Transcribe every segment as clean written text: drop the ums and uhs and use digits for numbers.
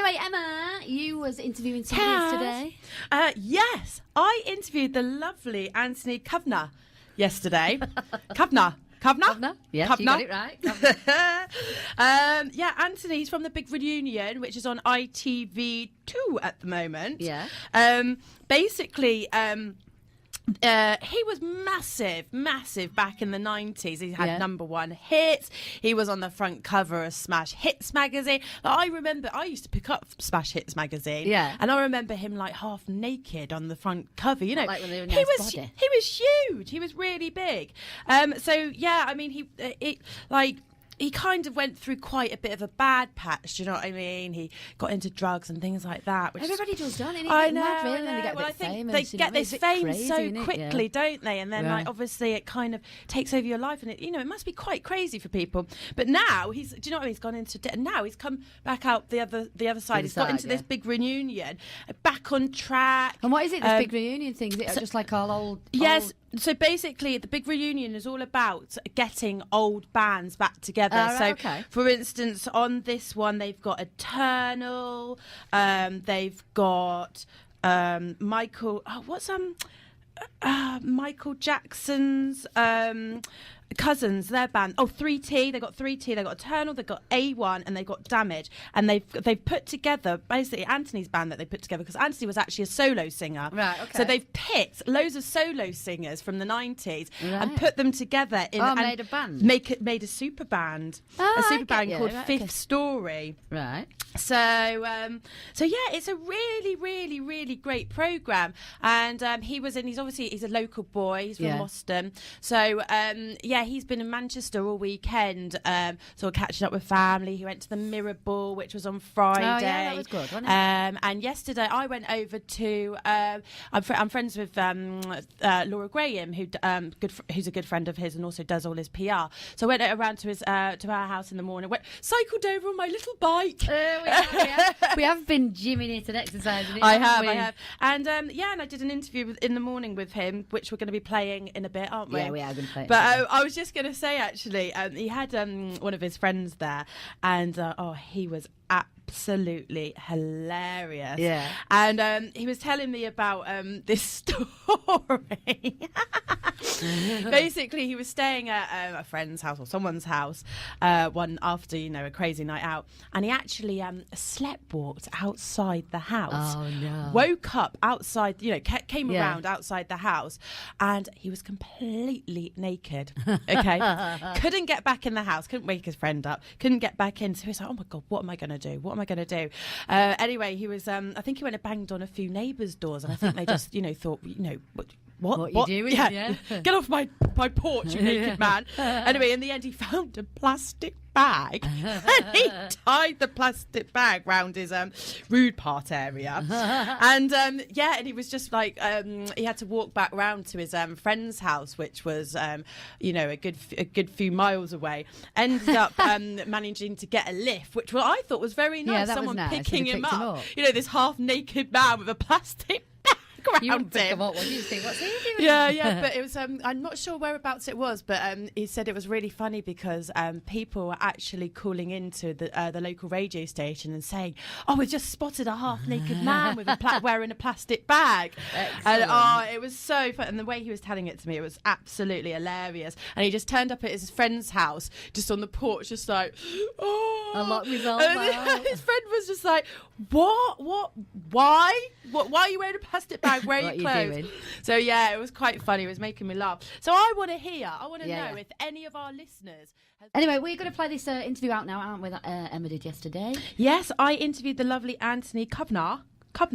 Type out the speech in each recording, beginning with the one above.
Anyway, Emma, you was interviewing somebody today. Yes, I interviewed the lovely Anthony Kavana yesterday. Kavana? Yes, Kavana. you got it right. Yeah, Anthony's from the Big Reunion, which is on ITV2 at the moment. Yeah. Basically, he was massive back in the 90s. He had #1 hits. He was on the front cover of Smash Hits magazine. Like, I remember I used to pick up Smash Hits magazine. Yeah. And I remember him like half naked on the front cover. You know, like when they were he was huge. He was really big. So yeah, I mean, he kind of went through quite a bit of a bad patch, do you know what I mean? He got into drugs and things like that. Everybody does, don't they? I know. They get I think they get this fame so quickly, don't they? And then, like, obviously, it kind of takes over your life, and it must be quite crazy for people. But now do you know what I mean? He's gone into debt, and now he's come back out the other side. He's got into this big reunion, back on track. And what is it? This big reunion thing? Is it just like all old? Yes. So basically, the Big Reunion is all about getting old bands back together. For instance, on this one, they've got Eternal. They've got Michael. Michael Jackson's cousins, their band. 3T. They got 3T. They got Eternal. They got A1, and they got Damage. And they've put together basically Anthony's band that they put together, because Anthony was actually a solo singer. Right. Okay. So they've picked loads of solo singers from the 90s and put them together in. Made a band. Made a super band. A super band called Fifth Story. Right. So yeah, it's a really great program. And he's a local boy. He's from Boston. So he's been in Manchester all weekend, sort of catching up with family. He went to the Mirror Ball, which was on Friday. Oh, yeah, that was good, wasn't it? And yesterday I went over to, I'm friends with Laura Graham, who's a good friend of his and also does all his PR. So I went around to our house in the morning, cycled over on my little bike. We have been gymming it and exercising it. I have. And and I did an interview in the morning with him, which we're going to be playing in a bit, aren't we? Yeah, we are going to play it. But I was just going to say, actually, he had one of his friends there, and he was absolutely hilarious. Yeah. And he was telling me about this story. Basically, he was staying at a friend's house or someone's house one after, a crazy night out, and he actually sleepwalked outside the house. Oh, no. Woke up outside, came around outside the house, and he was completely naked. Okay. Couldn't get back in the house, couldn't wake his friend up, couldn't get back in. So he was like, oh my God, what am I going to do? What am I going to do? Anyway, he was, I think he went and banged on a few neighbours' doors, and I think they just, thought, what are you doing? Yeah. Get off my porch, you naked man. Anyway, in the end, he found a plastic bag and he tied the plastic bag round his rude part area. And and he was just like, he had to walk back round to his friend's house, which was, a good few miles away. Ended up managing to get a lift, which I thought was very nice. Someone picking him up. This half naked man with a plastic you wouldn't pick him up, what do you think? What's he doing? Yeah, but it was, I'm not sure whereabouts it was, but he said it was really funny because people were actually calling into the local radio station and saying, we've just spotted a half-naked man with wearing a plastic bag. Excellent. And it was so fun. And the way he was telling it to me, it was absolutely hilarious. And he just turned up at his friend's house, just on the porch, just like, I locked myself out. His friend was just like, what? Why? Why are you wearing a plastic bag? Where are your clothes? So yeah, it was quite funny. It was making me laugh. So I want to know if any of our listeners. Anyway, we're going to play this interview out now, aren't we? That Emma did yesterday. Yes, I interviewed the lovely Anthony Kavana. So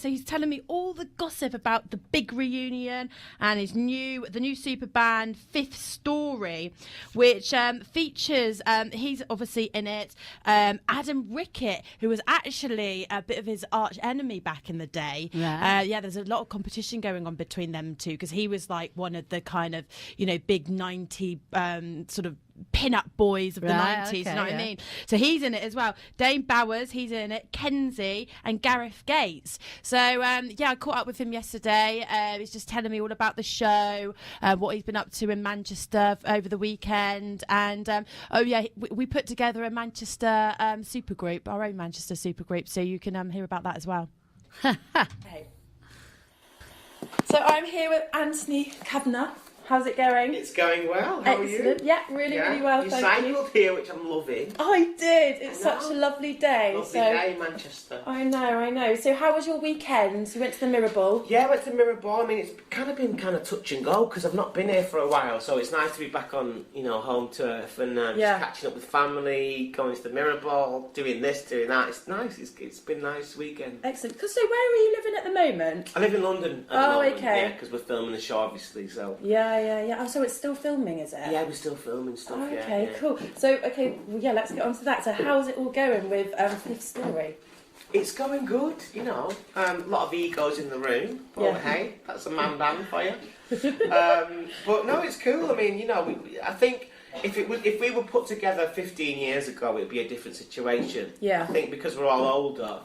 he's telling me all the gossip about the Big Reunion and the new super band Fifth Story, which features, he's obviously in it, Adam Rickett, who was actually a bit of his arch enemy back in the day. Right. There's a lot of competition going on between them two, because he was like one of the kind of, big 90 sort of pin-up boys of the Right, 90s, you okay, know what I yeah. mean? So he's in it as well. Dane Bowers, he's in it. Kenzie and Gareth Gates. So, I caught up with him yesterday. He's just telling me all about the show, what he's been up to in Manchester over the weekend. And, we put together a Manchester supergroup, our own Manchester supergroup, so you can hear about that as well. Hey. So I'm here with Anthony Kavana. How's it going? It's going well. How Excellent. are you? Yeah, really well, You thank cycled here, which I'm loving. I did. It's such a lovely day. Lovely day in Manchester. I know. So how was your weekend? You went to the Mirror Ball? Yeah, I went to Mirror Ball. I mean, it's been touch and go because I've not been here for a while. So it's nice to be back on, home turf and just catching up with family, going to the Mirror Ball, doing this, doing that. It's nice. It's been a nice weekend. Excellent. So where are you living at the moment? I live in London at the moment. Okay. Yeah, because we're filming the show, obviously. So. Yeah. Oh, so it's still filming, is it? Yeah, we're still filming stuff. Oh, yeah. okay, cool. So, let's get on to that. So, how's it all going with Fifth Story? It's going good, a lot of egos in the room. But hey, that's a man band for you. But no, it's cool. I mean, I think if we were put together 15 years ago, it'd be a different situation. Yeah. I think because we're all older,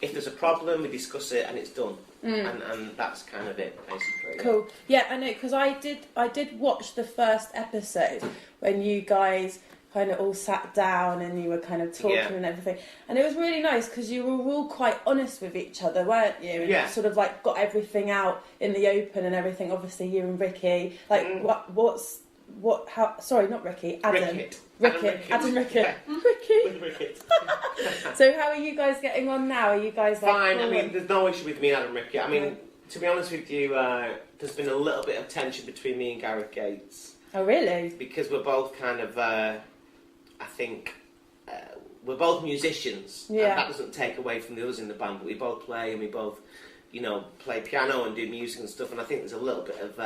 if there's a problem, we discuss it and it's done. And that's kind of it, basically. Cool. Yeah, I know, because I did watch the first episode when you guys kind of all sat down and you were kind of talking and everything. And it was really nice because you were all quite honest with each other, weren't you? And you sort of like got everything out in the open and everything. Obviously, you and Ricky. Like, sorry, not Ricky, Adam. Rickett. Adam Rickett. Ricky. Rickett. So how are you guys getting on now? Are you guys like... Fine, I mean, there's no issue with me and Adam Rickett. I mean, to be honest with you, there's been a little bit of tension between me and Gareth Gates. Oh, really? Because we're both kind of, I think, we're both musicians. Yeah. And that doesn't take away from the others in the band, but we both play and we both, play piano and do music and stuff, and I think there's a little bit of...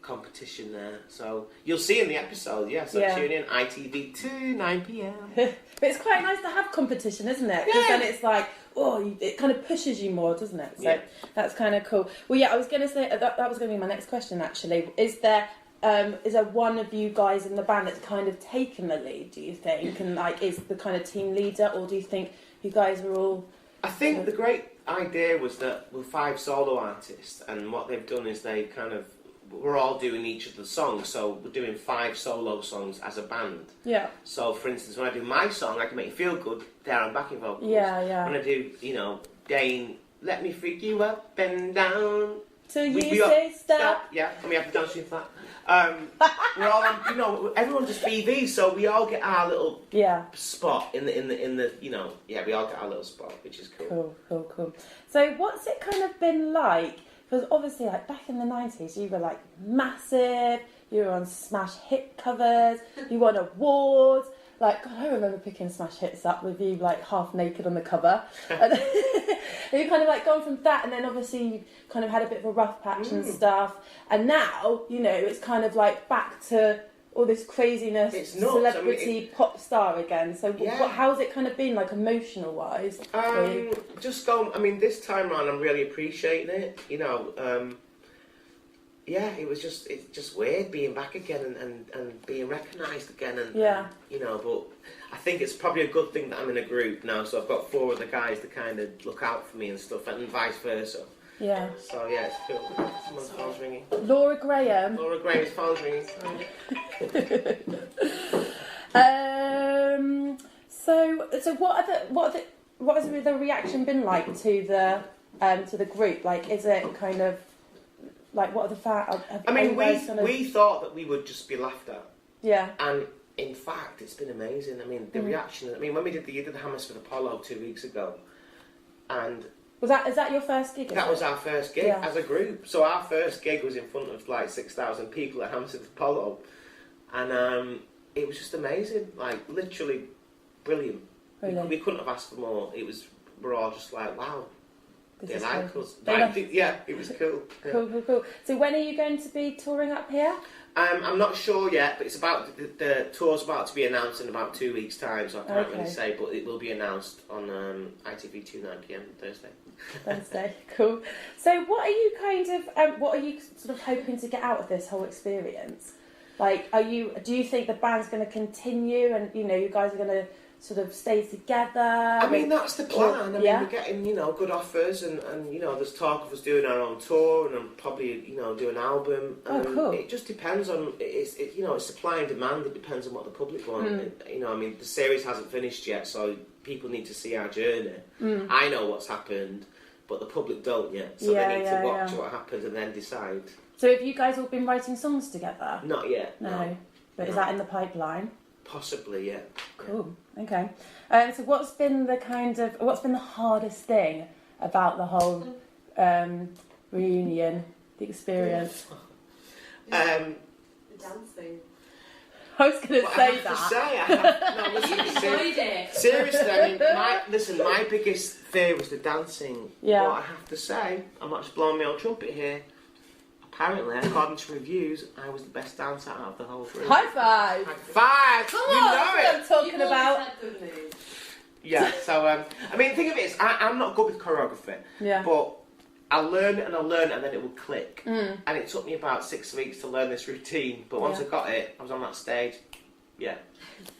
competition there, so you'll see in the episode. Tune in ITV2 9 p.m. But it's quite nice to have competition, isn't it? Because then it's like, it kind of pushes you more, doesn't it? So that's kind of cool. Well, I was going to say that was going to be my next question. Actually, is there one of you guys in the band that's kind of taken the lead? Do you think, and like is the kind of team leader, or do you think you guys are all? I think the great idea was that we're 5 solo artists, and what they've done is they kind of. We're all doing each of the songs, so we're doing 5 solo songs as a band. Yeah. So, for instance, when I do my song, I can make you feel good. There, I'm backing vocals. Yeah. When I do, Dane, let me freak you up and down. Till you say stop. Yeah, and we have to dance with that. We're all on, everyone does BV, so we all get our little spot in the we all get our little spot, which is cool. Cool. So, what's it kind of been like? Because obviously, like back in the 90s, you were like massive. You were on smash hit covers. You won awards. Like, God, I remember picking smash hits up with you like half naked on the cover. And you kind of like gone from that, and then obviously you kind of had a bit of a rough patch and stuff. And now, it's kind of like back to all this craziness, celebrity pop star again. So how's it kind of been, like, emotional wise? This time around I'm really appreciating it. It's just weird being back again and being recognised again but I think it's probably a good thing that I'm in a group now, so I've got 4 other guys to kind of look out for me and stuff, and vice versa. Yeah. So it's cool. Someone's phone's ringing. Laura Graham's phone's ringing. So what has the reaction been like to the group? Like, is it kind of like what are the fans? We thought that we would just be laughed at. Yeah. And in fact, it's been amazing. I mean, the reaction. I mean, when we did the Hammersmith Apollo 2 weeks ago, and. Is that your first gig? That was our first gig as a group. So our first gig was in front of like 6,000 people at Hammersmith Apollo, and it was just amazing. Like literally brilliant. We couldn't have asked for more. We're all just like, wow. They like us. It was cool. Cool. So when are you going to be touring up here? I'm not sure yet, but it's about the tour's about to be announced in about 2 weeks' time, so I can't really say, but it will be announced on ITV2 9 p.m. Thursday, cool. So what are you sort of hoping to get out of this whole experience? Like, do you think the band's going to continue and, you know, you guys are going to sort of stay together? I mean, that's the plan. I mean, we're getting, you know, good offers and, you know, there's talk of us doing our own tour and probably, you know, do an album. Cool. It just depends on, you know, it's supply and demand. It depends on what the public want. You know, I mean, the series hasn't finished yet, so people need to see our journey. I know what's happened, but the public don't yet. So they need to watch what happened and then decide. So have you guys all been writing songs together? Not yet. No. But is that in the pipeline? Possibly, yeah. Cool. Okay. So what's been the hardest thing about the whole reunion, the experience? The dancing. I was going to say that. Seriously, I mean, my biggest fear was the dancing. Yeah. But I have to say, I'm not just blowing my own trumpet here. Apparently, according to reviews, I was the best dancer out of the whole group. High five! High five! Come you on, know that's what I'm talking about. Yeah, so, I mean, the thing of it is, I'm not good with choreography. Yeah. But I'll learn it and then it will click. And it took me about 6 weeks to learn this routine. But once I got it, I was on that stage. Yeah.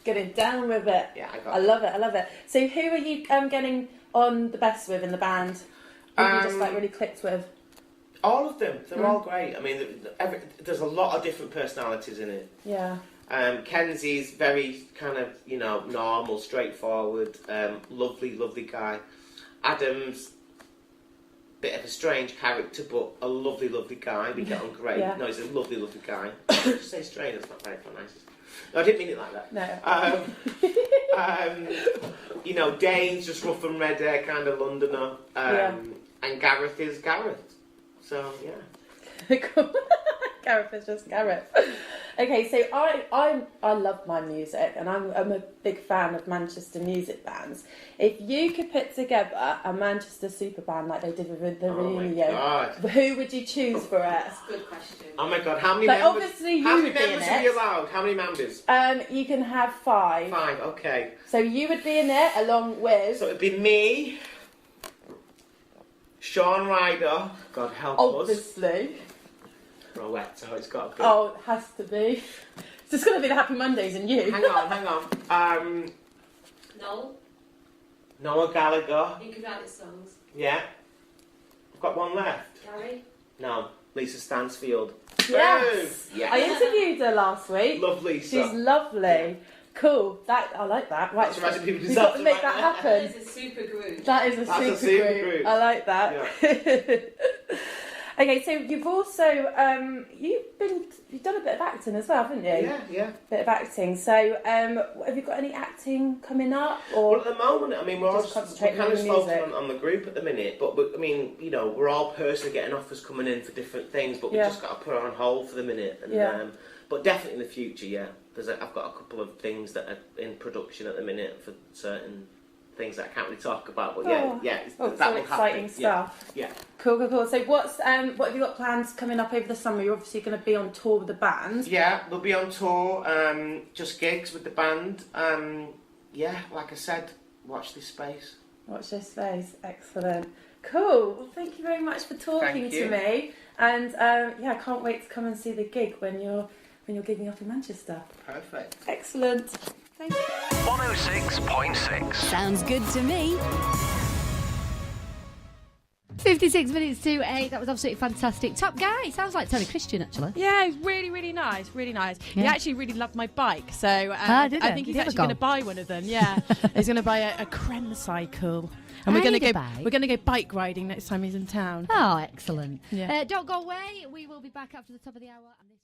Getting down with it. Yeah, I love it. I love it. So who are you getting on the best with in the band? Who you just like really clicked with? All of them. They're all great. I mean, there's a lot of different personalities in it. Yeah. Kenzie's very kind of, you know, normal, straightforward, lovely, lovely guy. Adam's bit of a strange character, but a lovely, lovely guy. We get on great. Yeah. No, he's a lovely, lovely guy. Just say strange, that's not very nice. No, I didn't mean it like that. No. You know, Dane's just rough and ready, kind of Londoner. And Gareth is Gareth. So, yeah. Cool. Gareth is just Gareth. Okay, so I love my music and I'm a big fan of Manchester music bands. If you could put together a Manchester super band like they did with the reunion, who would you choose for it? That's a good question. Oh my god, how many like, members? Obviously you how many would be in members it. are you allowed? How many members? You can have 5. 5, okay. So you would be in it along with... So it'd be me, Sean Ryder, God help us. Obviously. Rowetta, it's got to be. Oh, it has to be. It's just going to be the Happy Mondays and you. Hang on. Noah Gallagher. He could write his songs. Yeah. I've got one left. Gary? No, Lisa Stansfield. Yes. Boom. Yes. I interviewed her last week. Love Lisa. She's lovely. Cool. I like that. Right. That's right, people We've got to make that That happen. is a super group. That is a super group. I like that. Okay, so you've also you've done a bit of acting as well, haven't you? Yeah. Bit of acting. So have you got any acting coming up? Or Well, at the moment, I mean, we're kind of music? focusing on the group at the minute, but I mean, you know, we're all personally getting offers coming in for different things, but we've just got to put it on hold for the minute. And, but definitely in the future, yeah. I've got a couple of things that are in production at the minute for certain things that I can't really talk about, but that will exciting happen. stuff. Yeah. Cool. So what have you got plans coming up over the summer? You're obviously going to be on tour with the band. Yeah, we'll be on tour, just gigs with the band. Like I said, watch this space. Watch this space. Excellent. Cool. Well, thank you very much for talking to me. And I can't wait to come and see the gig when you're gigging up in Manchester. Perfect. Excellent. Thank you. 106.6. Sounds good to me. 56 minutes to 8. That was absolutely fantastic. Top guy. Sounds like Tony Christian, actually. Yeah, it was really, really nice. Really nice. He Yeah. actually really loved my bike, so I think he's actually going to buy one of them. Yeah, he's going to buy a creme cycle, and we're I going need to a go. bike. We're going to go bike riding next time he's in town. Oh, excellent. Yeah. Don't go away. We will be back after the top of the hour. And this